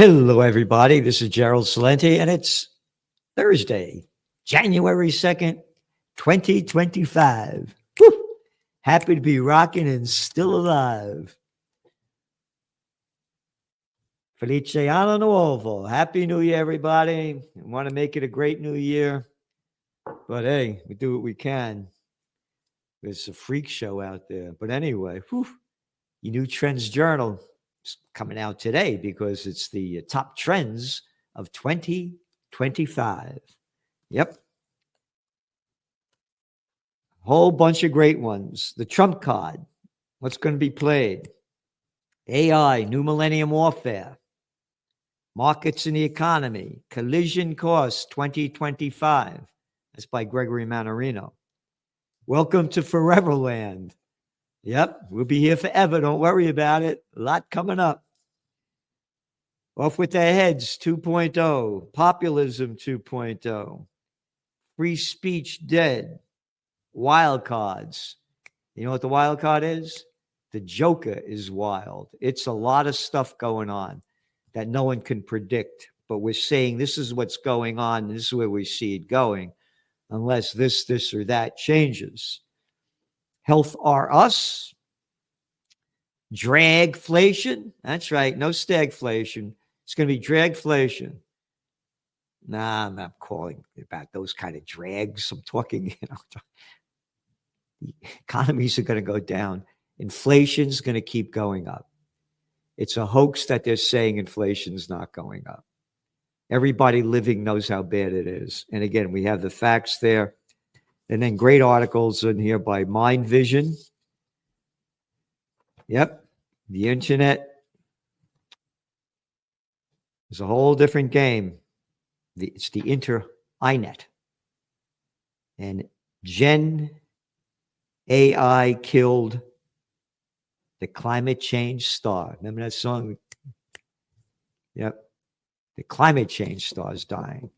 Hello, everybody. This is Gerald Salenti, and it's Thursday, January 2nd, 2025. Woo! Happy to be rocking and still alive. Felice Anno Nuovo. Happy New Year, everybody. I want to make it a great new year. But hey, we do what we can. There's a freak show out there. But anyway, your new Trends Journal is coming out today because it's the top trends of 2025. Yep. Whole bunch of great ones. The Trump card. What's going to be played? AI, New Millennium Warfare. Markets and the Economy. Collision Course 2025. That's by Gregory Mannarino. Welcome to Foreverland. Yep, we'll be here forever. Don't worry about it. A lot coming up. Off with their heads 2.0. Populism 2.0. Free speech dead. Wild cards. You know what the wild card is? The Joker is wild. It's a lot of stuff going on that no one can predict. But we're saying this is what's going on. And this is where we see it going. Unless this, or that changes. Health are us. Dragflation. That's right. No stagflation. It's going to be dragflation. Nah, I'm not calling about those kind of drags. I'm talking, the economies are going to go down. Inflation's going to keep going up. It's a hoax that they're saying inflation's not going up. Everybody living knows how bad it is. And again, we have the facts there. And then great articles in here by Mind Vision. Yep. The internet is a whole different game. It's the INET. And Gen AI killed the climate change star. Remember that song? Yep. The climate change star is dying.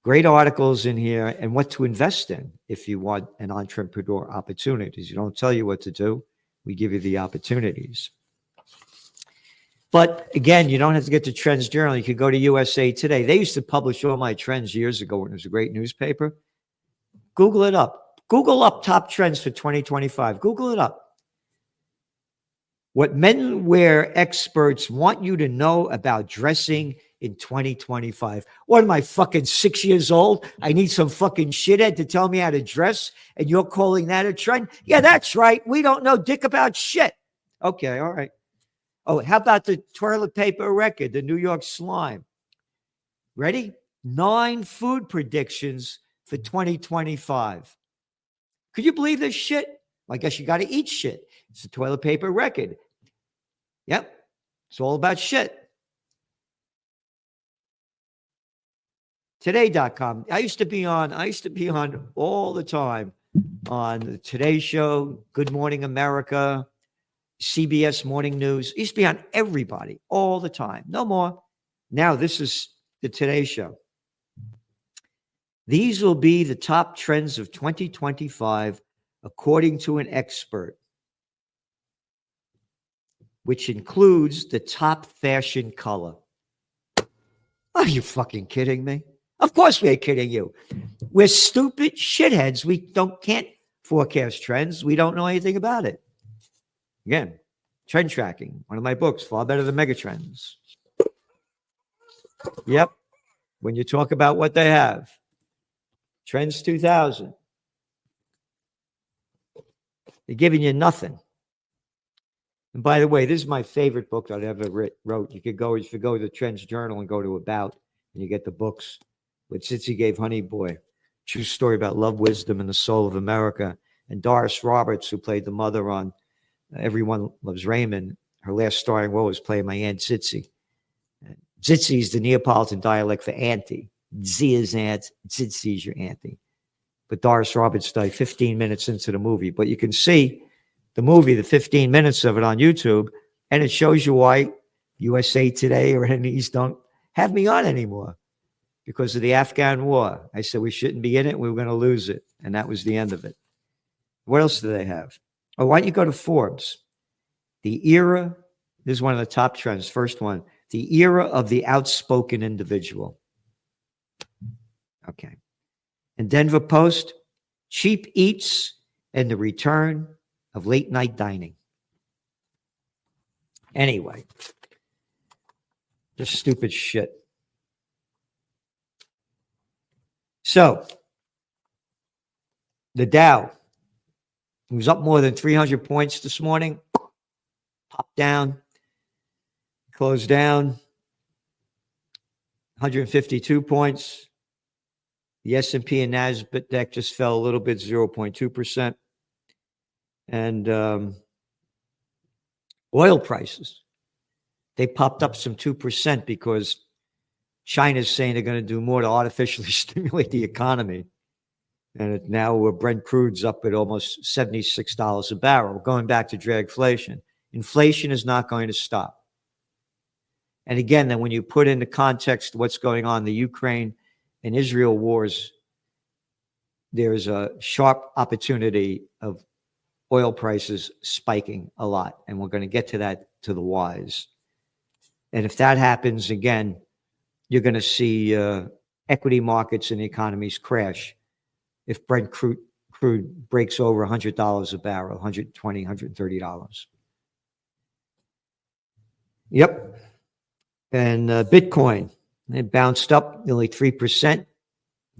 Great articles in here and what to invest in if you want an entrepreneur opportunities. You don't tell you what to do. We give you the opportunities. But again, you don't have to get to Trends Journal. You could go to USA Today. They used to publish all my trends years ago when it was a great newspaper. Google it up. Google up top trends for 2025. Google it up. What men wear experts want you to know about dressing in 2025. What am I, fucking 6 years old? I need some fucking shithead to tell me how to dress, and you're calling that a trend? Yeah, that's right. We don't know dick about shit. Okay, all right. Oh, how about the toilet paper record, the New York slime? Ready? 9 food predictions for 2025. Could you believe this shit? Well, I guess you got to eat shit. It's a toilet paper record. Yep. It's all about shit. Today.com. I used to be on all the time on the Today Show, Good Morning America, CBS Morning News. I used to be on everybody all the time. No more. Now this is the Today Show. These will be the top trends of 2025, according to an expert, which includes the top fashion color. Are you fucking kidding me? Of course we ain't kidding you. We're stupid shitheads. We can't forecast trends. We don't know anything about it. Again, trend tracking, one of my books, far better than megatrends. Yep. When you talk about what they have. Trends 2000. They're giving you nothing. And by the way, this is my favorite book that I ever wrote. You could go, if you go to the Trends Journal and go to About, and you get the books. Which Sitzy gave Honey Boy. True story about love, wisdom, and the soul of America. And Doris Roberts, who played the mother on Everyone Loves Raymond, her last starring role was playing my Aunt Zitzy. Zitzy is the Neapolitan dialect for auntie. Z is aunt, Zitzy is your auntie. But Doris Roberts died 15 minutes into the movie. But you can see the movie, the 15 minutes of it on YouTube, and it shows you why USA Today or any of these don't have me on anymore. Because of the Afghan war. I said we shouldn't be in it. We were going to lose it. And that was the end of it. What else do they have? Oh, why don't you go to Forbes? The era, this is one of the top trends. First one, The era of the outspoken individual. Okay. And Denver Post, cheap eats and the return of late night dining. Anyway, just stupid shit. So, the Dow was up more than 300 points this morning, popped down, closed down 152 points. The S&P and NASDAQ just fell a little bit, 0.2%. And oil prices, they popped up some 2% because China's saying they're going to do more to artificially stimulate the economy. And now Brent crude's up at almost $76 a barrel, going back to dragflation. Inflation is not going to stop. And again, then when you put into context what's going on in the Ukraine and Israel wars, there's a sharp opportunity of oil prices spiking a lot. And we're going to get to that to the whys. And if that happens again, you're going to see equity markets and economies crash. If Brent crude breaks over $100 a barrel, $120, $130. Yep. And Bitcoin, it bounced up nearly 3%.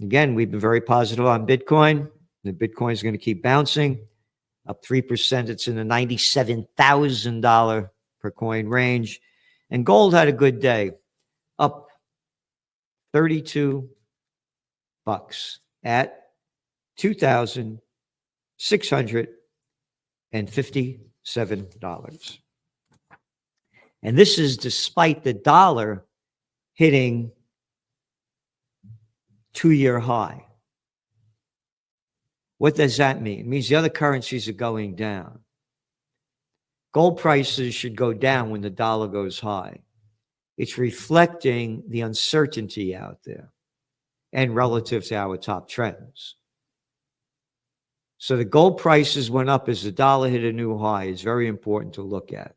Again, we've been very positive on Bitcoin. The Bitcoin is going to keep bouncing up 3%. It's in the $97,000 per coin range. And gold had a good day, up 32 bucks at $2,657. And this is despite the dollar hitting two-year high. What does that mean? It means the other currencies are going down. Gold prices should go down when the dollar goes high. It's reflecting the uncertainty out there and relative to our top trends. So the gold prices went up as the dollar hit a new high. It's very important to look at.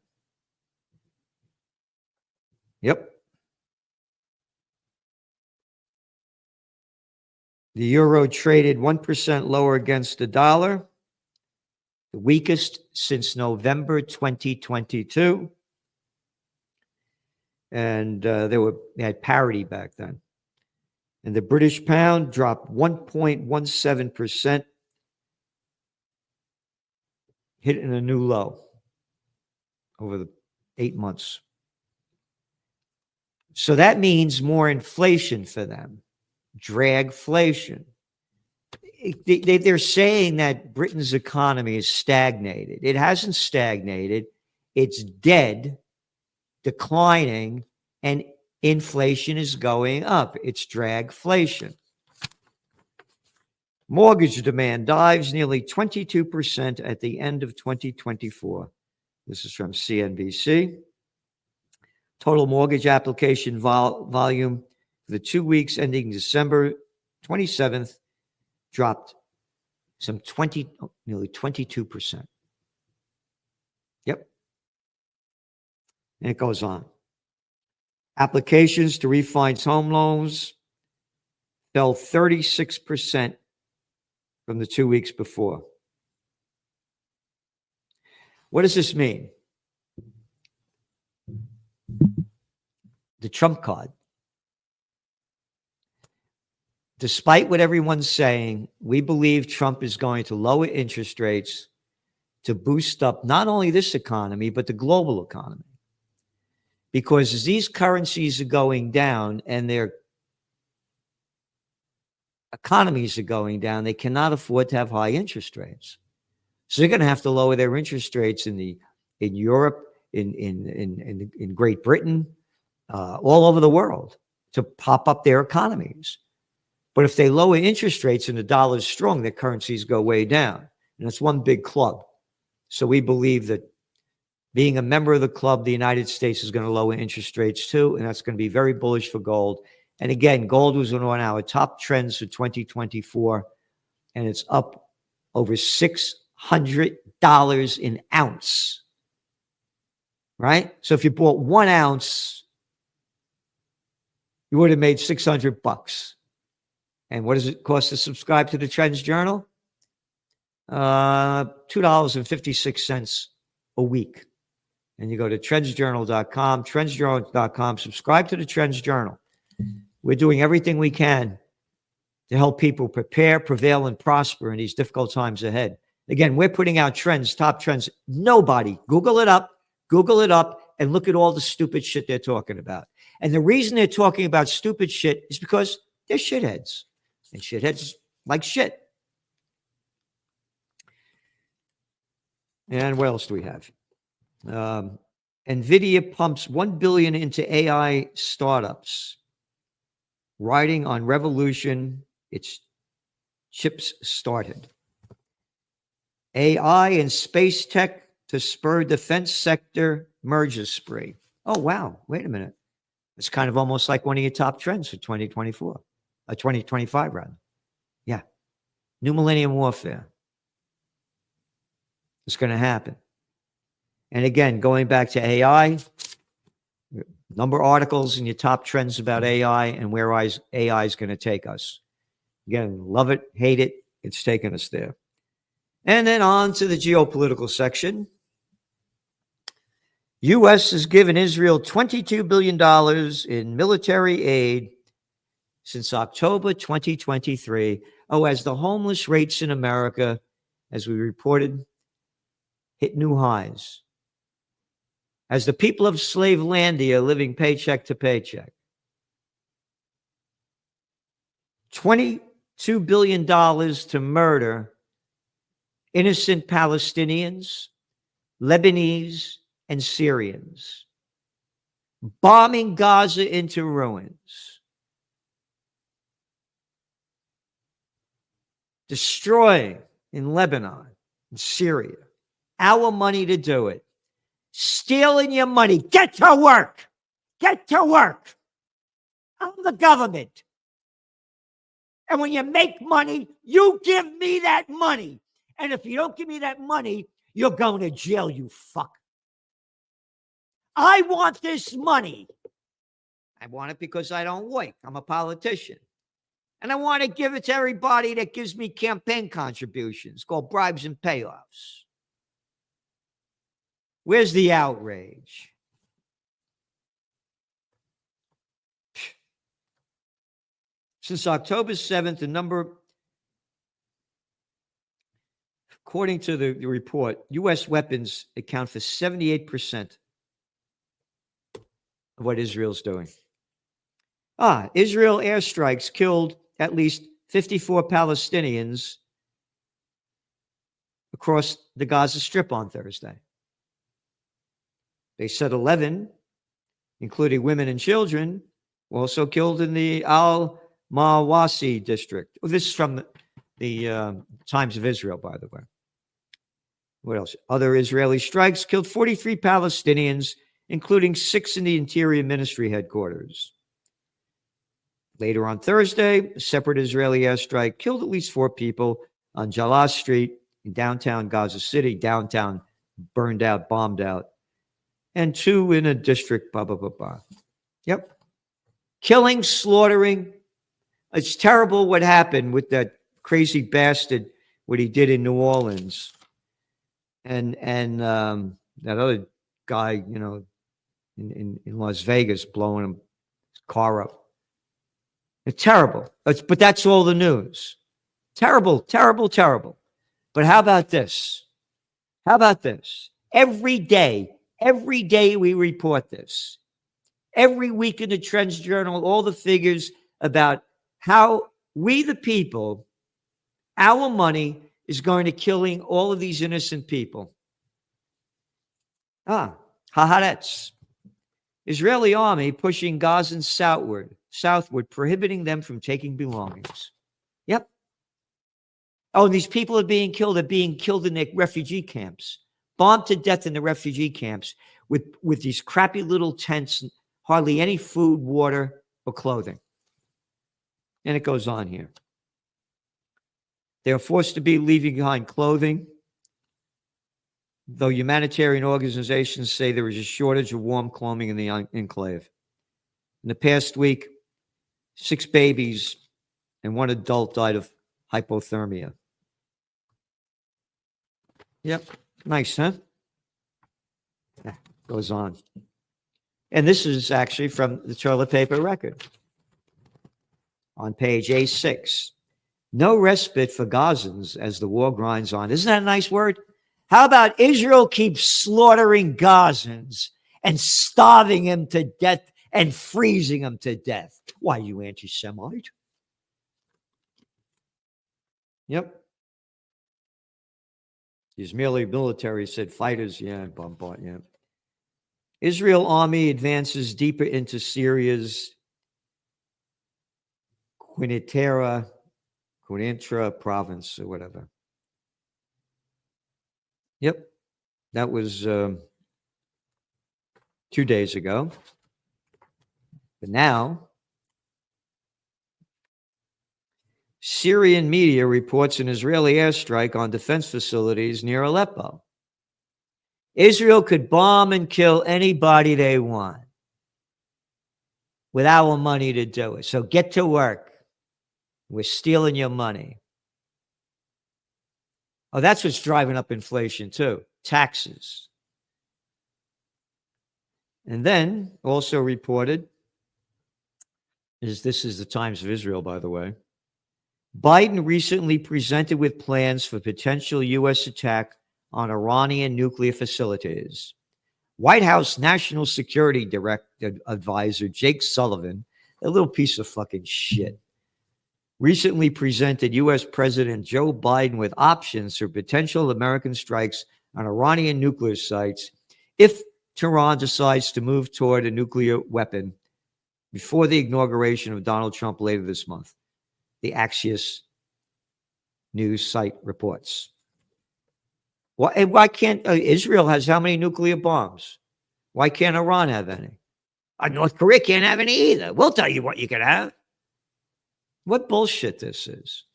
Yep. The euro traded 1% lower against the dollar, the weakest since November 2022. And they had parity back then. And the British pound dropped 1.17%, hitting a new low over the 8 months. So that means more inflation for them. Dragflation. They're saying that Britain's economy is stagnated. It hasn't stagnated. It's dead, declining, and inflation is going up. It's dragflation. Mortgage demand dives nearly 22% at the end of 2024. This is from CNBC. Total mortgage application volume for the 2 weeks ending December 27th dropped nearly 22%. Yep. And it goes on. Applications to refinance home loans fell 36% from the 2 weeks before. What does this mean? The Trump card. Despite what everyone's saying, we believe Trump is going to lower interest rates to boost up not only this economy, but the global economy. Because as these currencies are going down and their economies are going down, they cannot afford to have high interest rates. So they're going to have to lower their interest rates in Europe, in Great Britain, all over the world to pop up their economies. But if they lower interest rates and the dollar is strong, their currencies go way down. And it's one big club. So we believe that being a member of the club, the United States is going to lower interest rates too, and that's going to be very bullish for gold. And again, gold was one of our top trends for 2024, and it's up over $600 an ounce, right? So if you bought 1 ounce you would have made $600. And what does it cost to subscribe to the Trends Journal? $2.56 a week. And you go to trendsjournal.com, subscribe to the Trends Journal. We're doing everything we can to help people prepare, prevail, and prosper in these difficult times ahead. Again, we're putting out trends, top trends. Nobody, Google it up, and look at all the stupid shit they're talking about. And the reason they're talking about stupid shit is because they're shitheads. And shitheads like shit. And what else do we have? NVIDIA pumps $1 billion into AI startups, riding on revolution its chips started. AI and space tech to spur defense sector merger spree. Oh, wow. Wait a minute. It's kind of almost like one of your top trends for 2024. 2025, rather. Yeah. New millennium warfare. It's going to happen. And again, going back to AI, number of articles in your top trends about AI and where AI is going to take us. Again, love it, hate it, it's taken us there. And then on to the geopolitical section. U.S. has given Israel $22 billion in military aid since October 2023. Oh, as the homeless rates in America, as we reported, hit new highs. As the people of Slavelandia are living paycheck to paycheck. $22 billion to murder innocent Palestinians, Lebanese, and Syrians. Bombing Gaza into ruins. Destroying in Lebanon and Syria. Our money to do it. Stealing your money. Get to work. Get to work. I'm the government. And when you make money, you give me that money. And if you don't give me that money, you're going to jail, you fuck. I want this money. I want it because I don't work. I'm a politician. And I want to give it to everybody that gives me campaign contributions called bribes and payoffs. Where's the outrage? Since October 7th, the number, according to the report, U.S. weapons account for 78% of what Israel's doing. Israel airstrikes killed at least 54 Palestinians across the Gaza Strip on Thursday. They said 11, including women and children, were also killed in the Al-Mawasi district. This is from the Times of Israel, by the way. What else? Other Israeli strikes killed 43 Palestinians, including 6 in the Interior Ministry headquarters. Later on Thursday, a separate Israeli airstrike killed at least 4 people on Jalal Street in downtown Gaza City, downtown burned out, bombed out, and 2 in a district, blah, blah, blah, blah. Yep. Killing, slaughtering. It's terrible what happened with that crazy bastard, what he did in New Orleans. And that other guy, you know, in Las Vegas, blowing his car up. It's terrible. But that's all the news. Terrible, terrible, terrible. But how about this? How about this? Every day we report this. Every week in the Trends Journal, all the figures about how we, the people, our money is going to killing all of these innocent people. Haaretz. Israeli army pushing Gazans southward, prohibiting them from taking belongings. Yep. Oh, and these people are being killed. They're being killed in their refugee camps, bombed to death in the refugee camps with these crappy little tents, hardly any food, water, or clothing. And it goes on here. They are forced to be leaving behind clothing, though humanitarian organizations say there is a shortage of warm clothing in the enclave. In the past week, 6 babies and 1 adult died of hypothermia. Yep. Nice, huh? Yeah, goes on. And this is actually from the toilet paper record on page A6. No respite for Gazans as the war grinds on. Isn't that a nice word? How about Israel keeps slaughtering Gazans and starving them to death and freezing them to death? Why, you anti-Semite? Yep. The Israeli military said fighters, yeah, bombard, yeah. Israel army advances deeper into Syria's Quneitra province or whatever. Yep. That was 2 days ago. But now, Syrian media reports an Israeli airstrike on defense facilities near Aleppo. Israel could bomb and kill anybody they want with our money to do it. So get to work. We're stealing your money. Oh, that's what's driving up inflation too. Taxes. And then also reported this is the Times of Israel, by the way. Biden recently presented with plans for potential U.S. attack on Iranian nuclear facilities. White House National Security Advisor Jake Sullivan, a little piece of fucking shit, recently presented U.S. President Joe Biden with options for potential American strikes on Iranian nuclear sites if Tehran decides to move toward a nuclear weapon before the inauguration of Donald Trump later this month. The Axios news site reports. Why can't Israel has how many nuclear bombs? Why can't Iran have any? North Korea can't have any either. We'll tell you what you can have. What bullshit this is.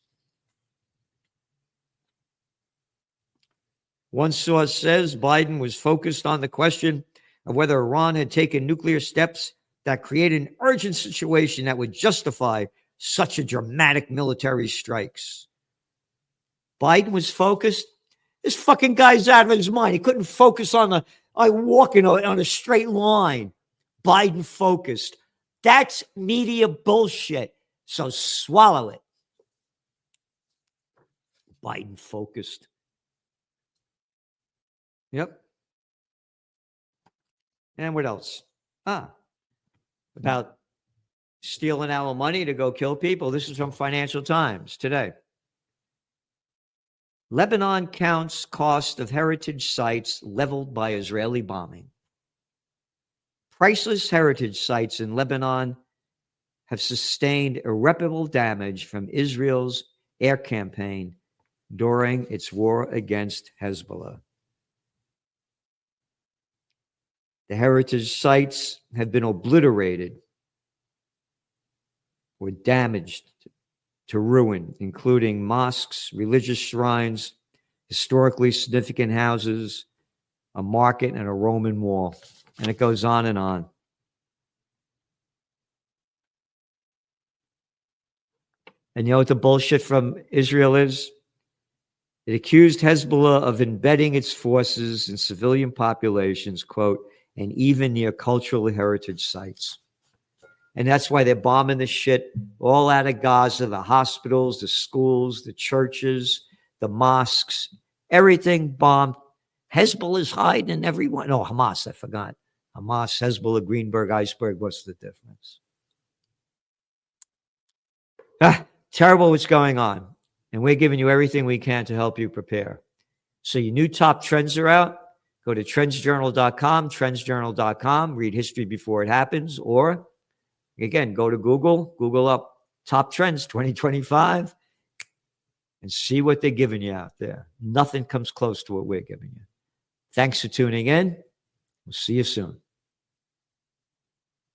One source says Biden was focused on the question of whether Iran had taken nuclear steps that created an urgent situation that would justify such a dramatic military strikes. Biden was focused. This fucking guy's out of his mind. He couldn't focus on walking on a straight line. Biden focused. That's media bullshit. So swallow it. Biden focused. Yep. And what else? About stealing our money to go kill people. This is from Financial Times today. Lebanon counts cost of heritage sites leveled by Israeli bombing. Priceless heritage sites in Lebanon have sustained irreparable damage from Israel's air campaign during its war against Hezbollah. The heritage sites have been obliterated or damaged to ruin, including mosques, religious shrines, historically significant houses, a market, and a Roman wall. And it goes on and on. And you know what the bullshit from Israel is? It accused Hezbollah of embedding its forces in civilian populations, quote, and even near cultural heritage sites. And that's why they're bombing the shit all out of Gaza, the hospitals, the schools, the churches, the mosques, everything bombed. Hezbollah is hiding in everyone. No, Hamas, I forgot. Hamas, Hezbollah, Greenberg, iceberg. What's the difference? Terrible what's going on. And we're giving you everything we can to help you prepare. So your new top trends are out. Go to trendsjournal.com, trendsjournal.com, read history before it happens, or again, go to Google up top trends 2025 and see what they're giving you out there. Nothing comes close to what we're giving you. Thanks for tuning in. We'll see you soon.